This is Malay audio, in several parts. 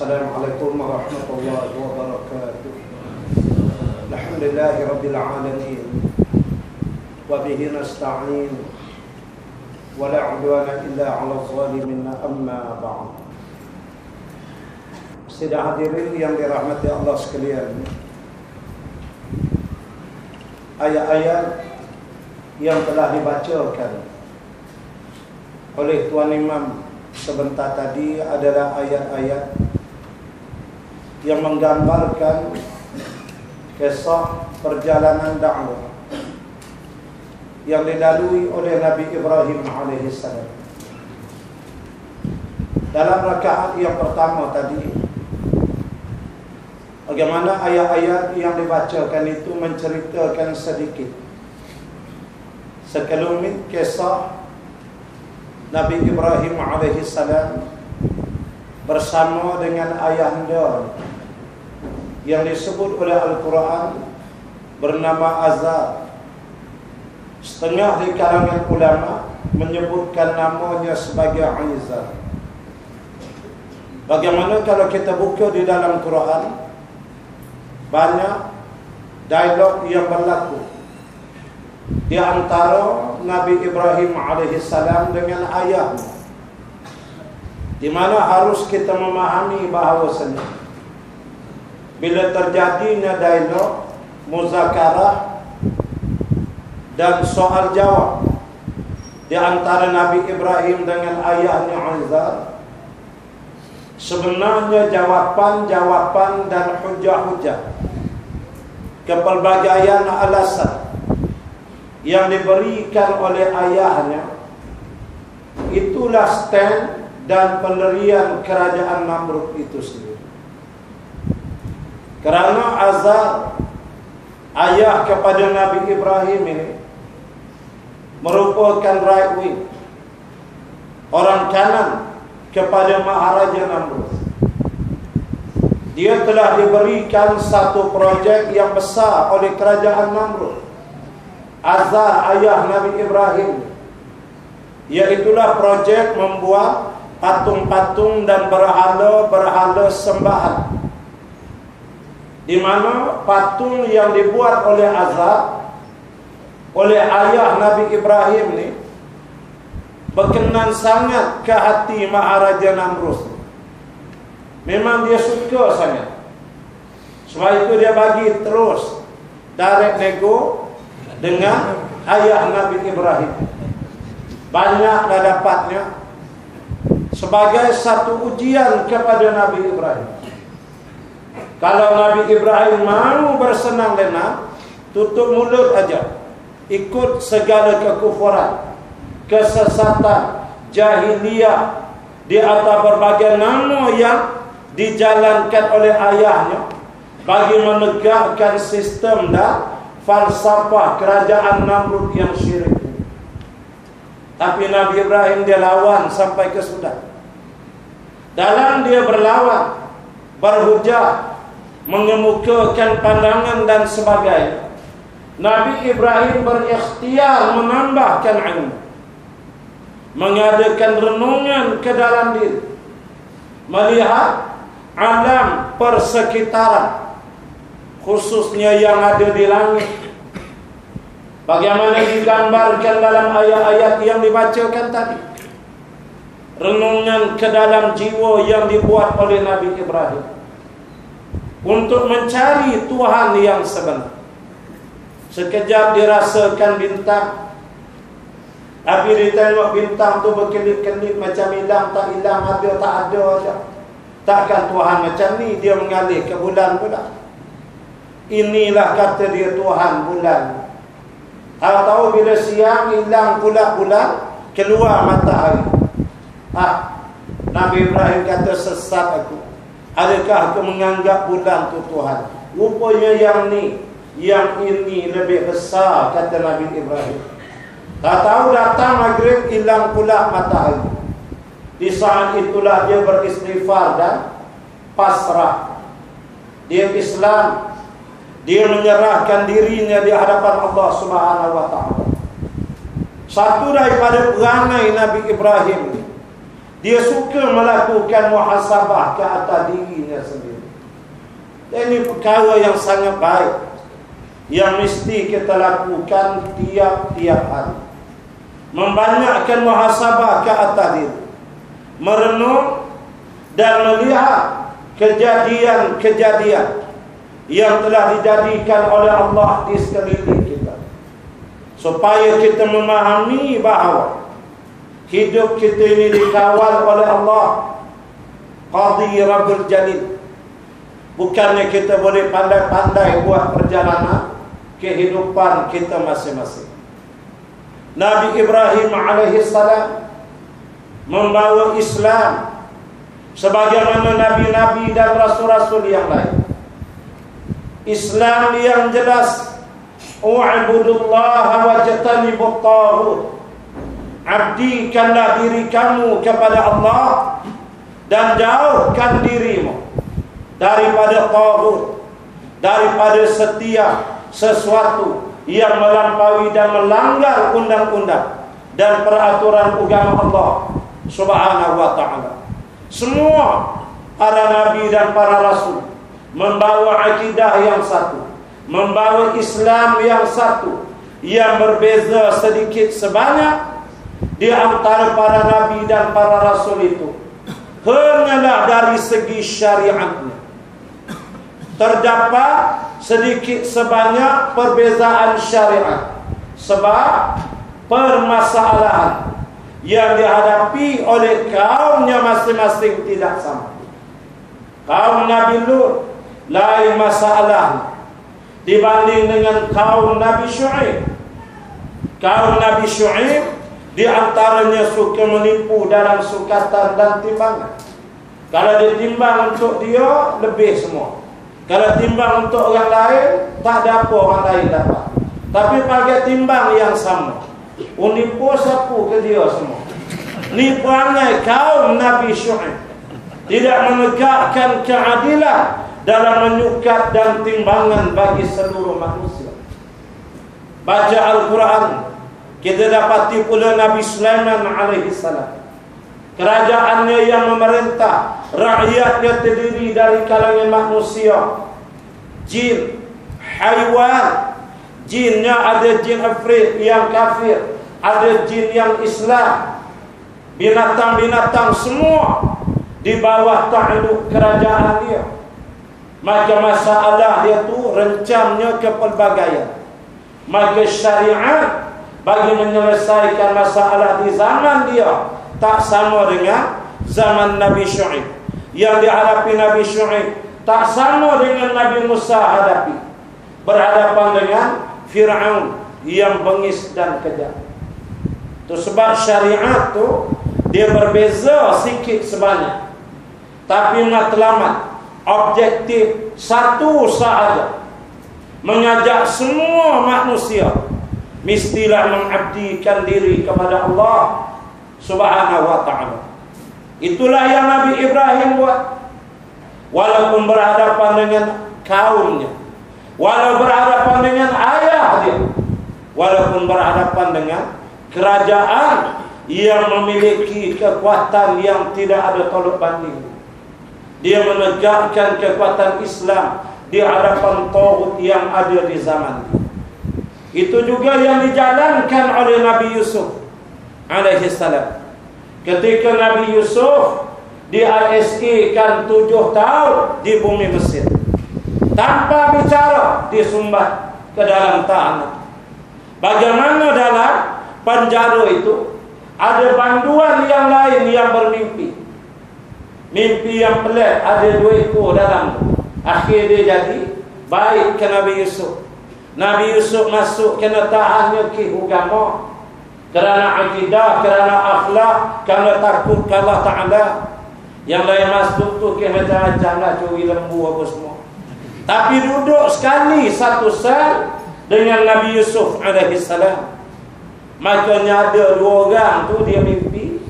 Assalamualaikum warahmatullahi wabarakatuh. Alhamdulillahi rabbil alamin. Wa bihi nasta'in. Wa la 'udwana illa 'alal zalimin, amma ba'd. Sidang hadirin yang dirahmati Allah sekalian, ayat-ayat yang telah dibacakan oleh Tuan Imam sebentar tadi adalah ayat-ayat yang menggambarkan kisah perjalanan dakwah yang dilalui oleh Nabi Ibrahim alaihissalam. Dalam rakaat yang pertama tadi, bagaimana ayat-ayat yang dibacakan itu menceritakan sedikit sekelumit kisah Nabi Ibrahim alaihissalam bersama dengan ayahanda yang disebut oleh Al-Quran bernama Azar. Setengah di kalangan ulama menyebutkan namanya sebagai Izar. Bagaimana kalau kita buka di dalam Quran, banyak dialog yang berlaku di antara Nabi Ibrahim alaihissalam dengan ayahnya, di mana harus kita memahami bahawasanya bila terjadinya dialog, muzakarah dan soal jawab di antara Nabi Ibrahim dengan ayahnya Azar, sebenarnya jawapan-jawapan dan hujah-hujah, kepelbagaian alasan yang diberikan oleh ayahnya, itulah stand dan pendirian kerajaan Namrud itu sendiri. Kerana Azar, ayah kepada Nabi Ibrahim ini, merupakan right wing, orang kanan kepada Maharaja Namrud. Dia telah diberikan satu projek yang besar oleh kerajaan Namrud, Azar, ayah Nabi Ibrahim, iaitulah projek membuat patung-patung dan berhala-berhala sembahan, di mana patung yang dibuat oleh Azar, oleh ayah Nabi Ibrahim ni, berkenan sangat ke hati Maharaja Namrud. Memang dia suka sangat. Sebab itu dia bagi terus direct nego dengan ayah Nabi Ibrahim. Banyaklah dapatnya sebagai satu ujian kepada Nabi Ibrahim. Kalau Nabi Ibrahim mau bersenang lenang, tutup mulut aja, ikut segala kekufuran, kesesatan, jahiliyah di atas berbagai nama yang dijalankan oleh ayahnya bagi menegakkan sistem dan falsafah kerajaan Namrud yang syirik. Tapi Nabi Ibrahim dia lawan sampai ke Sudan. Dalam dia berlawan, berhujah, mengemukakan pandangan dan sebagainya, Nabi Ibrahim berikhtiar menambahkan ilmu, mengadakan renungan ke dalam diri, melihat alam persekitaran, khususnya yang ada di langit, bagaimana digambarkan dalam ayat-ayat yang dibacakan tadi. Renungan ke dalam jiwa yang dibuat oleh Nabi Ibrahim untuk mencari Tuhan yang sebenar. Sekejap dirasakan bintang, tapi ditengok bintang tu berkelip-kelip macam hilang tak hilang, ada tak ada saja. Takkan Tuhan macam ni, dia mengalih ke bulan pula. Inilah kata dia Tuhan bulan. Tahu-tahu bila siang hilang pula bulan, keluar matahari. Nabi Ibrahim kata, sesat aku. Adakah aku menganggap bulan tu Tuhan? Rupanya yang ini lebih besar, kata Nabi Ibrahim. Tak tahu datang maghrib, hilang pula matahari. Di saat itulah dia beristighfar dan pasrah. Dia Islam. Dia menyerahkan dirinya di hadapan Allah Subhanahu wa ta'ala. Satu daripada perangai Nabi Ibrahim Dia suka melakukan muhasabah ke atas dirinya sendiri. Dan ini perkara yang sangat baik, yang mesti kita lakukan tiap-tiap hari. Membanyakkan muhasabah ke atas diri, merenung dan melihat kejadian-kejadian yang telah dijadikan oleh Allah di sekeliling kita, supaya kita memahami bahawa hidup kita ini dikawal oleh Allah, Qadhi Rabbul Jalil. Bukannya kita boleh pandai-pandai buat perjalanan kehidupan kita masing-masing. Nabi Ibrahim alaihissalam membawa Islam sebagaimana nabi-nabi dan rasul-rasul yang lain. Islam yang jelas, wa'budullaha wajtanibut taghut. Abdikanlah diri kamu kepada Allah dan jauhkan dirimu daripada taghut, daripada setiap sesuatu yang melampaui dan melanggar undang-undang dan peraturan agama Allah Subhanahu wa ta'ala. Semua para nabi dan para rasul membawa akidah yang satu, membawa Islam yang satu, yang berbeza sedikit sebanyak di antara para nabi dan para rasul itu hanyalah dari segi syariatnya. Terdapat sedikit sebanyak perbezaan syariat, sebab permasalahan yang dihadapi oleh kaumnya masing-masing tidak sama. Kaum Nabi Lut lain masalah dibanding dengan kaum Nabi Syuaib. Kaum Nabi Syuaib di antaranya suka menipu dalam sukatan dan timbangan. Kalau ditimbang untuk dia, lebih semua. Kalau timbang untuk orang lain, tak ada apa orang lain dapat. Tapi pakai timbang yang sama, unipu sapu ke dia semua. Ni perangai kaum Nabi Syuaib, tidak menegakkan keadilan dalam menyukat dan timbangan bagi seluruh manusia. Baca Al-Quran, kita dapati pula Nabi Sulaiman alaihissalam. Kerajaannya yang memerintah, rakyatnya terdiri dari kalangan manusia, jin, haiwan. Jinnya ada jin Afrit yang kafir, ada jin yang Islam, binatang-binatang semua di bawah ta'aluk kerajaan dia. Maka masalah dia tu rencamnya kepelbagaian. Maka syariat bagi menyelesaikan masalah di zaman dia tak sama dengan zaman Nabi Syuaib. Yang dihadapi Nabi Syuaib tak sama dengan Nabi Musa hadapi. Berhadapan dengan Fir'aun yang bengis dan kejam. Itu sebab syariat tu dia berbeza sikit sebanyak, tapi matlamat objektif satu sahaja, mengajak semua manusia mestilah mengabdikan diri kepada Allah Subhanahu wa ta'ala. Itulah yang Nabi Ibrahim buat. Walaupun berhadapan dengan kaumnya, walau berhadapan dengan ayah dia, walaupun berhadapan dengan kerajaan yang memiliki kekuatan yang tidak ada tolak banding, dia menegakkan kekuatan Islam di hadapan taghut yang ada di zaman ini. Itu juga yang dijalankan oleh Nabi Yusuf alaihissalam. Ketika Nabi Yusuf di ISI kan 7 tahun di bumi Mesir, tanpa bicara disumbat ke dalam tanah. Bagaimana dalam penjara itu ada banduan yang lain yang bermimpi, mimpi yang pelik, ada 2 ekor dalam. Akhir dia jadi baik ke Nabi Yusuf. Nabi Yusuf masuk kena tahannya ke agama, kerana akidah, kerana akhlak, kerana takut ke Allah Ta'ala. Yang lain masuk tu ke macam-macam lah, curi lembu apa semua. Tapi duduk sekali satu sel dengan Nabi Yusuf alaihissalam. Makanya ada 2 orang tu dia mimpi,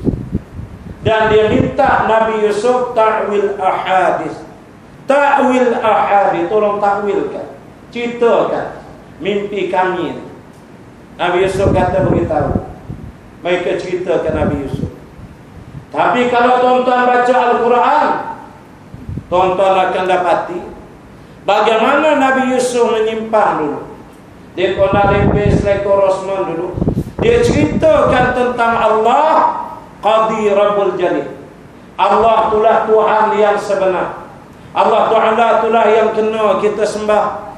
dan dia minta Nabi Yusuf ta'wil ahadis. Ta'wil ahadis, tolong takwilkan, ceritakan mimpi kami ini. Nabi Yusuf kata beritahu. Mereka ceritakan Nabi Yusuf. Tapi kalau tuan-tuan baca Al-Quran, tuan-tuan akan dapati bagaimana Nabi Yusuf menyimpang dulu. Dia kena lepes lekor Osman dulu. Dia ceritakan tentang Allah Qadi Rabbul Jalil. Allah itulah Tuhan yang sebenar. Allah Ta'ala itulah yang kena kita sembah.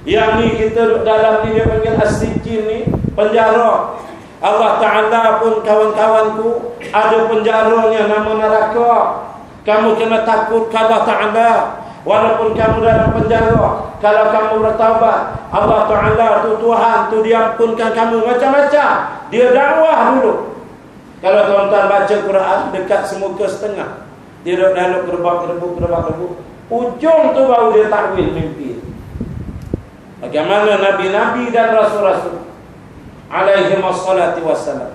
Yang ni kita dalam ni dia panggil as-sijin ni, penjara. Allah Ta'ala pun kawan-kawanku ada penjaranya nama neraka. Kamu kena takut kepada Allah Ta'ala walaupun kamu dalam penjara. Kalau kamu bertaubat, Allah Ta'ala tu Tuhan tu diampunkan kamu macam-macam. Dia dakwah dulu. Kalau tuan-tuan baca Quran dekat semuka setengah, dia duduk dalam gerbak-gerbuk. Ujung tu baru dia takwil mimpi. Bagaimana Nabi-Nabi dan Rasul-Rasul alaihi wassalatu wassalam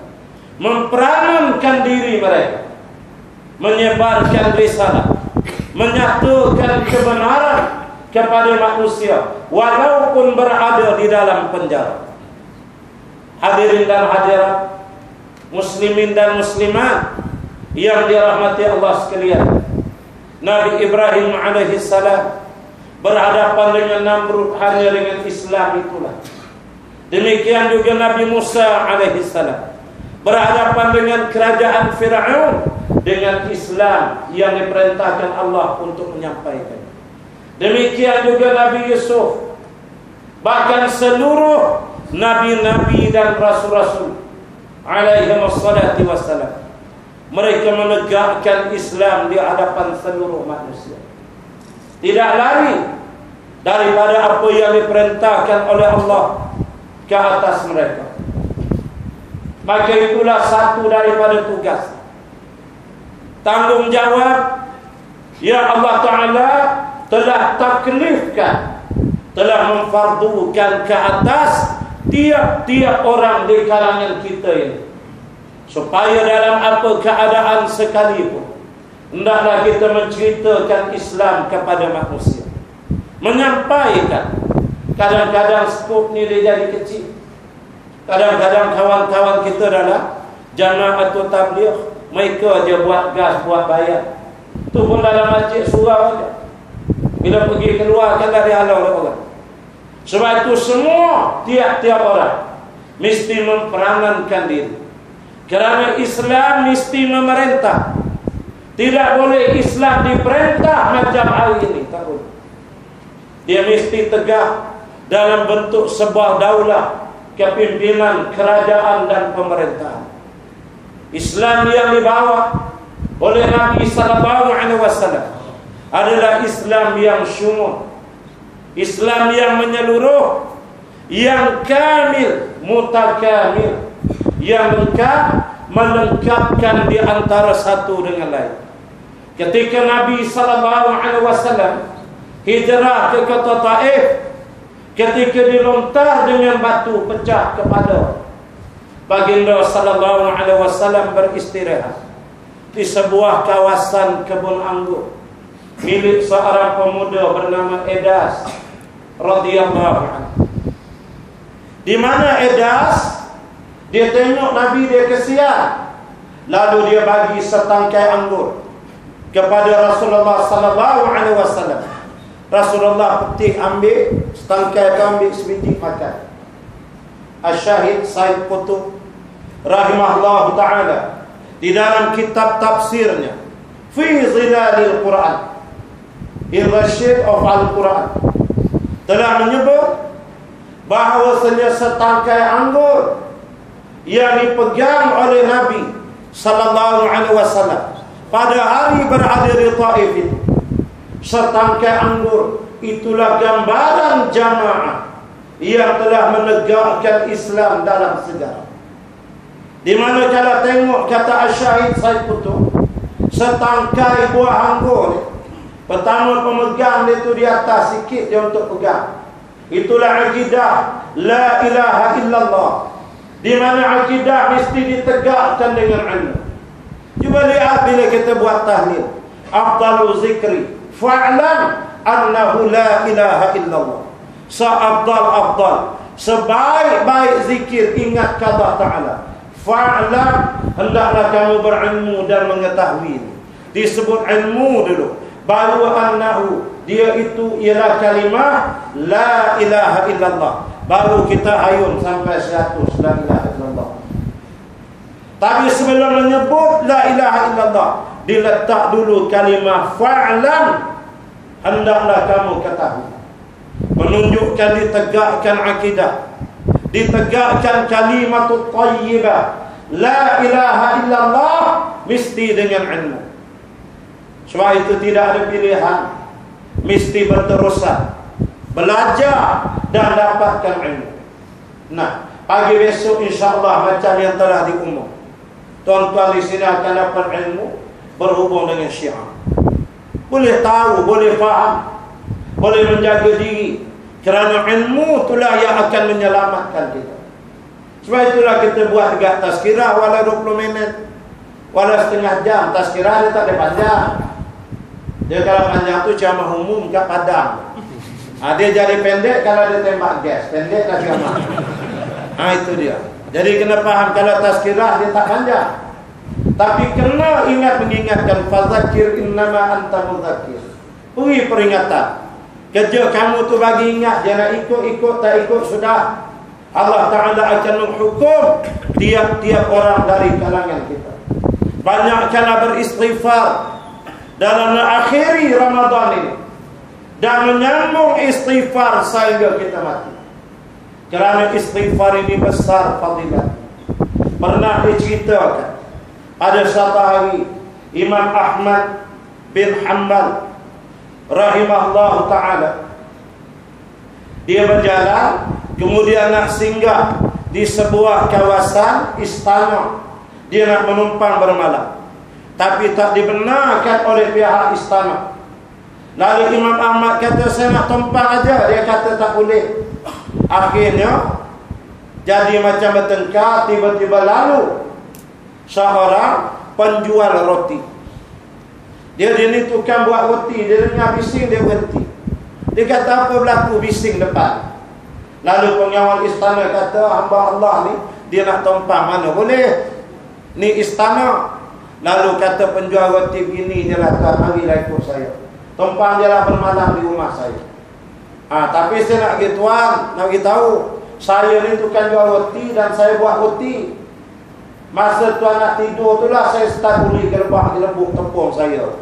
memperanankan diri mereka, menyebarkan risalah, menyatakan kebenaran kepada manusia walaupun berada di dalam penjara. Hadirin dan hadirat, muslimin dan muslimat yang dirahmati Allah sekalian, Nabi Ibrahim alaihi salam berhadapan dengan Namrud hanya dengan Islam itulah. Demikian juga Nabi Musa alaihi salam berhadapan dengan kerajaan Fir'aun dengan Islam yang diperintahkan Allah untuk menyampaikan. Demikian juga Nabi Yusuf, bahkan seluruh nabi-nabi dan rasul-rasul alaihi wassalatu wassalam, mereka menegakkan Islam di hadapan seluruh manusia. Tidak lari daripada apa yang diperintahkan oleh Allah ke atas mereka. Maka itulah satu daripada tugas, tanggungjawab yang Allah Ta'ala telah taklifkan, telah memfardukan ke atas tiap-tiap orang di kalangan kita ini, supaya dalam apa keadaan sekalipun hendaklah kita menceritakan Islam kepada manusia, menyampaikan. Kadang-kadang skop ni dia jadi kecil. Kadang-kadang kawan-kawan kita dalam jama'atul tabligh, mereka je buat gas, buat bayar. Tu pun dalam masjid surau aja. Bila pergi keluar kan dari halau oleh orang. Sebab itu semua tiap-tiap orang mesti memperanankan diri. Kerana Islam mesti memerintah. Tidak boleh Islam diperintah macam hari ini, tak boleh. Dia mesti tegak dalam bentuk sebuah daulah, kepimpinan, kerajaan dan pemerintahan. Islam yang dibawa oleh Nabi sallallahu alaihi wasallam adalah Islam yang syumul, Islam yang menyeluruh, yang kamil, mutakamil, yang lengkap, melengkapkan di antara satu dengan lain. Ketika Nabi sallallahu alaihi wasallam hijrah ke kota Taif, ketika dilontar dengan batu pecah kepada, baginda sallallahu alaihi wasallam beristirahat di sebuah kawasan kebun anggur milik seorang pemuda bernama Edas radhiyallahu anhu. Di mana Edas, dia tengok Nabi, dia kesian, lalu dia bagi setangkai anggur kepada Rasulullah sallallahu alaihi wasallam. Rasulullah petik, ambil setangkai, ambil sebiji, makan. Asy-Syahid Said Qutb rahimahullah ta'ala di dalam kitab tafsirnya Fi Zilalil Quran, in the shade of Al-Quran, telah menyebut bahawasanya setangkai anggur yang dipegang oleh Nabi sallallahu alaihi wasallam pada hari berada di Taif itu, setangkai anggur itulah gambaran jamaah yang telah menegakkan Islam dalam sejarah. Di mana kalau tengok kata Asy-Syahid Said Qutb, setangkai buah anggur, pertama pemegang itu di atas sikit dia untuk pegang. Itulah akidah la ilaha illallah, di mana akidah mesti ditegakkan dengan ilmu. Cuba lihat bila kita buat tahlil, afdalu zikri fa'lam annahu la ilaha illallah. Sebaik-baik zikir, ingat Allah Ta'ala. Fa'lam, hendaklah kamu berilmu dan mengetahui. Disebut ilmu dulu, baru annahu, dia itu ialah kalimah la ilaha illallah. Baru kita hayun sampai 100 la ilaha illallah. Tapi sebelum menyebut la ilaha illallah, diletak dulu kalimah fa'lam, hendaklah kamu ketahui. Menunjukkan ditegakkan akidah, ditegakkan kalimatut thayyibah, la ilaha illallah, mesti dengan ilmu. Sebab itu tidak ada pilihan, mesti berterusan belajar dan dapatkan ilmu. Nah, pagi besok insya-Allah macam yang telah diumum, tuan-tuan di sini akan dapat ilmu berhubung dengan Syiah. Boleh tahu, boleh faham, boleh menjaga diri, kerana ilmu itulah yang akan menyelamatkan kita. Sebab itulah kita buat dekat tazkirah walau 20 minit, walau setengah jam. Tazkirah dia tak ada panjang. Dia kalau panjang tu ceramah umum kat Padang. Dia jadi pendek kalau dia tembak gas, pendek kat ceramah. Itu dia. Jadi kena faham, kalau tazkirah dia tak panjang. Tapi kena mengingatkan, fadzakir innama anta mudzakir. Beri peringatan. Kerja kamu tu bagi ingat, jangan ikut tak ikut sudah. Allah Ta'ala akan menghukum tiap-tiap orang dari kalangan kita. Banyakkanlah beristighfar dalam mengakhiri Ramadan ini, dan menyambung istighfar sehingga kita mati. Kerana istighfar ini besar fadilat. Pernah diceritakan, ada satu hari Imam Ahmad bin Hanbal rahimahullah ta'ala, dia berjalan, kemudian nak singgah di sebuah kawasan istana. Dia nak menumpang bermalam, tapi tak dibenarkan oleh pihak istana. Lalu Imam Ahmad kata, saya nak tumpang aja. Dia kata tak boleh. Akhirnya jadi macam bertengkar. Tiba-tiba lalu seorang penjual roti. Dia ni tukang buat roti. Dia dengar bising, dia berhenti. Dia kata, apa berlaku bising depan? Lalu pengawal istana kata, hamba Allah ni, dia nak tumpang mana? Boleh. Ni istana. Lalu kata penjual roti begini, dia kata, marilah ikut saya. Tumpang dia lah bermalam di rumah saya. Tapi saya nak pergi tuan, nak pergi tahu, saya ni tukang jual roti dan saya buat roti. Masa tuan nak tidur tu lah saya start uli gerbak di lembuk tepung saya.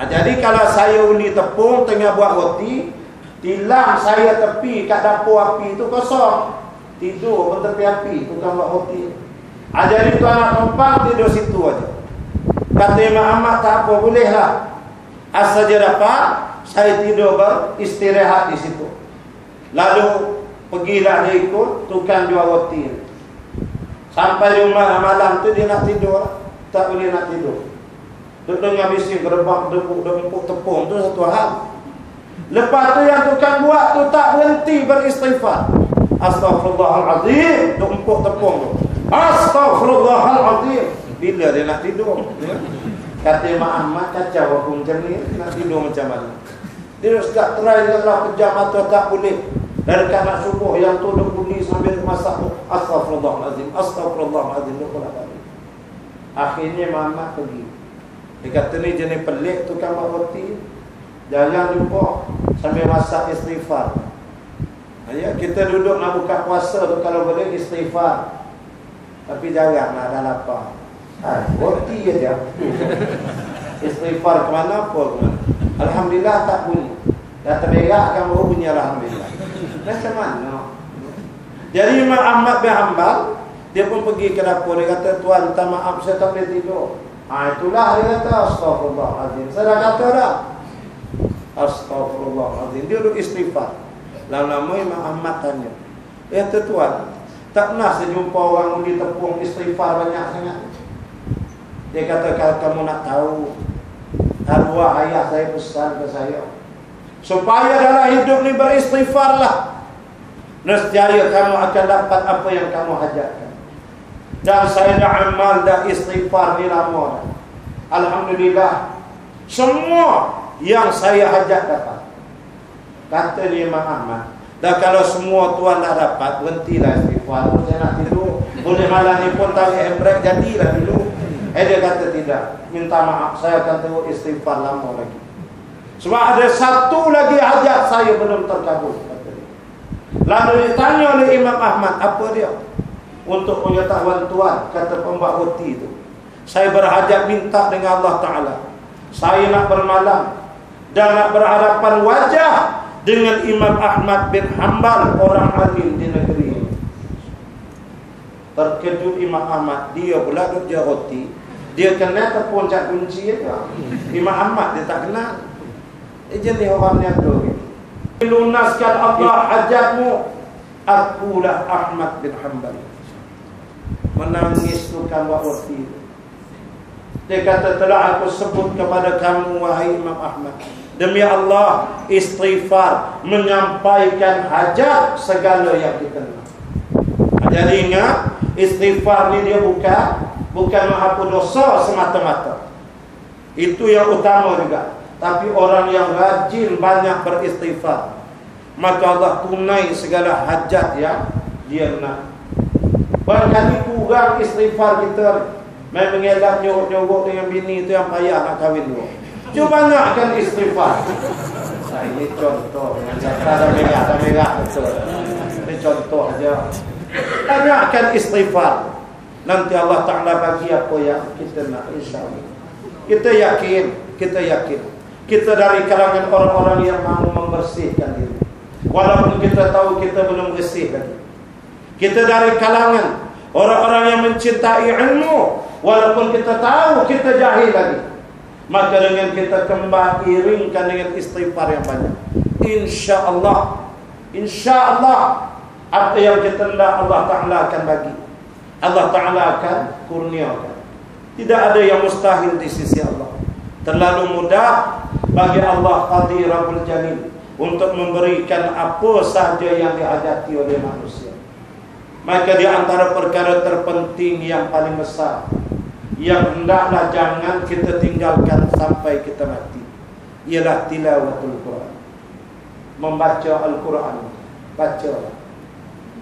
Jadi kalau saya uli tepung tengah buat roti, tilam saya tepi kat dapur api tu kosong. Tidur bertepi api tukang buat roti. Jadi tuan nak tumpang tidur situ aja. Kata Imam Ahmad, tak apa, boleh lah. Asal dia dapat, saya tidur beristirahat di situ. Lalu pergilah dia ikut tukang jual roti. Sampai di rumah malam tu dia nak tidur, tak boleh nak tidur. Duduk dengan bising gerbak empuk tepung tu satu hal. Lepas tu yang tukang buat tu tak berhenti beristighfar. Astaghfirullahalazim, duk empuk tepung tu. Astaghfirullahalazim. Bila dia nak tidur? Kata Imam Ahmad, kacau aku macam ni, nak tidur macam mana? Dia sudah try lah, pejam mata tak boleh. Dari kanak subuh yang tu dia bunyi sambil masak tu, astaghfirullahalazim, astaghfirullahalazim. Akhirnya Imam Ahmad pergi. Dia kata ni jenis pelik tukang buat roti, jangan jumpa sambil masak istighfar. Ya, kita duduk nak buka puasa tu kalau boleh istighfar. Tapi jaranglah dah lapar. Roti aja. Istighfar ke mana apa ke mana. Alhamdulillah tak bunyi. Dah terberak kan baru bunyi alhamdulillah. Macam mana? Jadi Imam Ahmad bin Hanbal, dia pun pergi ke dapur. Dia kata, tuan, minta maaf saya tak boleh tidur. Itulah dia kata, astaghfirullahalazim. Saya dah kata dah, astaghfirullahalazim. Dia duduk istighfar. Lama-lama Imam Ahmad tanya, dia kata, tuan, tak pernah saya jumpa orang undi tepung istighfar banyak sangat. Dia kata, kalau kamu nak tahu, arwah ayah saya pesan ke saya, supaya dalam hidup ni beristighfarlah, nescaya kamu akan dapat apa yang kamu hajatkan. Dan saya dah amal, dah istighfar ni lama. Alhamdulillah, semua yang saya hajat dapat. Kata Imam Ahmad, dan kalau semua tuan dah dapat, berhentilah istighfar. Saya nak tidur. Boleh malam ni pun tahu embrek jadilah dulu. Dia kata tidak, minta maaf, saya akan tunggu istighfar lama lagi. Sebab ada satu lagi hajat saya belum terkabul, kata dia. Lalu ditanya oleh Imam Ahmad, apa dia? Untuk pengetahuan tuan, kata pembuat roti itu, saya berhajat minta dengan Allah Ta'ala, saya nak bermalam dan nak berhadapan wajah dengan Imam Ahmad bin Hanbal, orang alim di negeri ini. Terkejut Imam Ahmad, dia pula duduk jual roti, dia kenal terponcak kunci aja. Imam Ahmad dia tak kenal. Jenis orang yang tu. Lunaskan Allah hajatmu, akulah Ahmad bin Hanbal. Menangis tukang buat roti. Dia kata, telah aku sebut kepada kamu wahai Imam Ahmad, demi Allah istighfar menyampaikan hajat segala yang kita nak. Jadi ingat, istighfar ni dia bukan menghapus dosa semata-mata. Itu yang utama juga. Tapi orang yang rajin banyak beristighfar, maka Allah tunai segala hajat yang dia nak. Barangkali kurang istighfar kita, main mengelak nyuruk-nyuruk dengan bini itu yang payah nak kahwin dulu. Cuba banyakkan istighfar. Nah, ini contoh dengan cara dah merah betul. Ini contoh aja. Banyakkan istighfar. Nanti Allah Ta'ala bagi apa yang kita nak, insyaAllah. Kita yakin kita dari kalangan orang-orang yang mahu membersihkan diri, walaupun kita tahu kita belum bersih lagi. Kita dari kalangan orang-orang yang mencintai ilmu, walaupun kita tahu kita jahil lagi. Maka dengan kita kembali iringkan dengan istighfar yang banyak, InsyaAllah apa yang kita hendak Allah Ta'ala akan bagi, Allah Ta'ala akan kurniakan. Tidak ada yang mustahil di sisi Allah. Terlalu mudah bagi Allah Qadirul Jalil untuk memberikan apa sahaja yang dihajati oleh manusia. Maka di antara perkara terpenting yang paling besar, yang hendaklah jangan kita tinggalkan sampai kita mati, ialah tilawatul Quran. Membaca Al-Quran.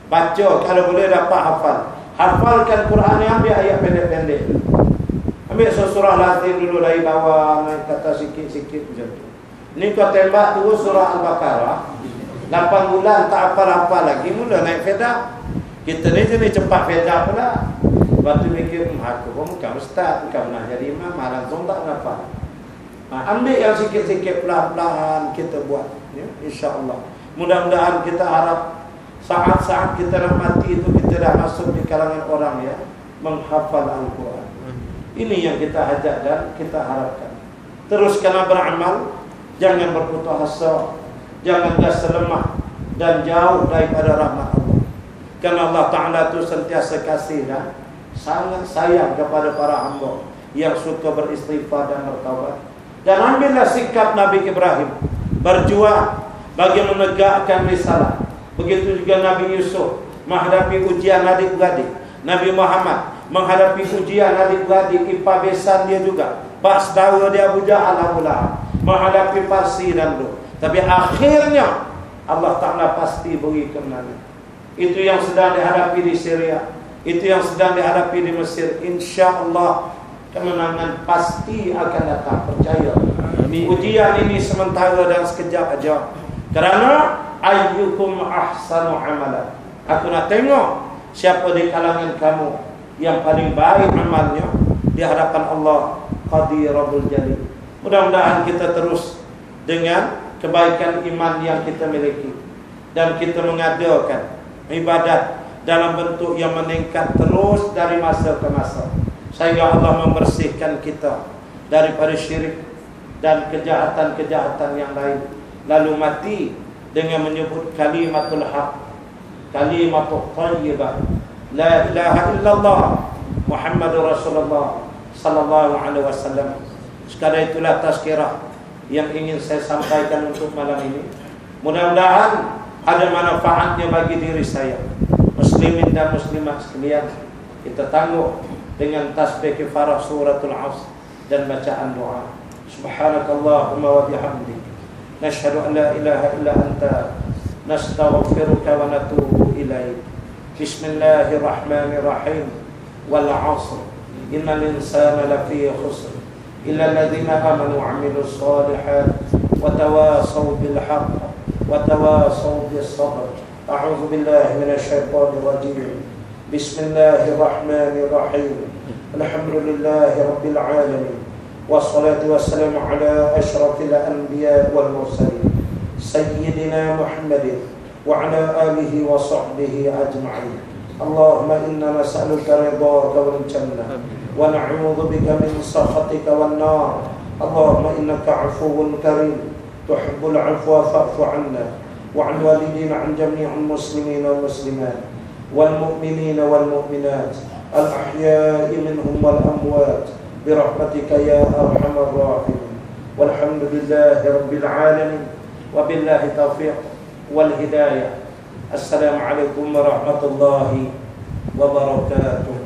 Baca kalau boleh dapat hafal. Hafalkan Quran yang ambil ayat pendek-pendek. Ambil surah Latin dulu dari bawah, naik kata sikit-sikit macam tu. Ni kau tembak terus surah Al-Baqarah, 8 bulan tak hafal-hafal lagi, mula naik fedah. Kita ni jenis cepat fedah pula. Lepas tu mikir, aku pun bukan ustaz, bukan pernah jadi imam, langsung tak hafal. Ambil yang sikit-sikit, pelan-pelan kita buat, ya? InsyaAllah. Mudah-mudahan kita harap saat-saat kita nak mati itu kita dah masuk di kalangan orang yang menghafal Al-Quran. Ini yang kita hajat dan kita harapkan. Terus kena beramal, jangan berputus asa, jangan rasa lemah dan jauh daripada rahmat Allah. Karena Allah Ta'ala itu sentiasa kasih dan sangat sayang kepada para hamba yang suka beristighfar dan bertaubat. Dan ambillah sikap Nabi Ibrahim, berjuang bagi menegakkan risalah. Begitu juga Nabi Yusuf menghadapi ujian adik-beradik. Nabi Muhammad menghadapi ujian adik-beradik, ipar besan dia juga. Pak saudara dia Abu Jahal, Abu Lahab, menghadapi Parsi dan Lut. Tapi akhirnya Allah Ta'ala pasti beri kemenangan. Itu yang sedang dihadapi di Syria, itu yang sedang dihadapi di Mesir. InsyaAllah kemenangan pasti akan datang, percaya. Ujian ini sementara dan sekejap aja. Kerana ayyukum ahsanu amalan. Aku nak tengok siapa di kalangan kamu yang paling baik amalnya di hadapan Allah Qadirul Jalil. Mudah-mudahan kita terus dengan kebaikan iman yang kita miliki, dan kita mengadakan ibadat dalam bentuk yang meningkat terus dari masa ke masa, sehingga Allah membersihkan kita daripada syirik dan kejahatan-kejahatan yang lain, lalu mati dengan menyebut kalimatul haq, kalimatul thayyibah, la ilaha illallah Muhammadur Rasulullah sallallahu alaihi wasallam. Sekadar itulah tazkirah yang ingin saya sampaikan untuk malam ini. Mudah-mudahan ada manfaatnya bagi diri saya, muslimin dan muslimat sekalian. Kita tangguh dengan tasbih kifarah suratul Asr dan bacaan doa. Subhanakallahumma wa bihamdik, nashhadu an la ilaha illa anta, nastaghfiruka wa natubu ilaik. Bismillahirrahmanirrahim. Wal 'ashr. Innal insana lafi khusr. Illa alladziina aamanu wa 'amilus shalihaat wa tawashaw bil haqq wa tawashaw bis sabr. A'udzu billahi minasy syaithaanir rajiim. Bismillahirrahmanirrahim. Alhamdulillahi rabbil alamin. Wassalatu wassalamu ala asyrafil anbiya wal mursalin sayyidina Muhammadin wa ala alihi wa sahbihi ajma'in. Allahumma inna nas'aluka ridhaka wal jannah wa na'udzu bika min sakhatika wan nar. Allahumma innaka 'afuwwun karim tuhibbul 'afwa fa'fu 'anna wa 'an walidina 'an jami'il muslimina wal muslimat wal mu'minina wal mu'minat al ahya'i minhum wal amwat bi rahmatika ya arhamar rahimin. Walhamdulillahi rabbil alamin wa billahi taufiq wal hidayah. Assalamualaikum warahmatullahi wabarakatuh.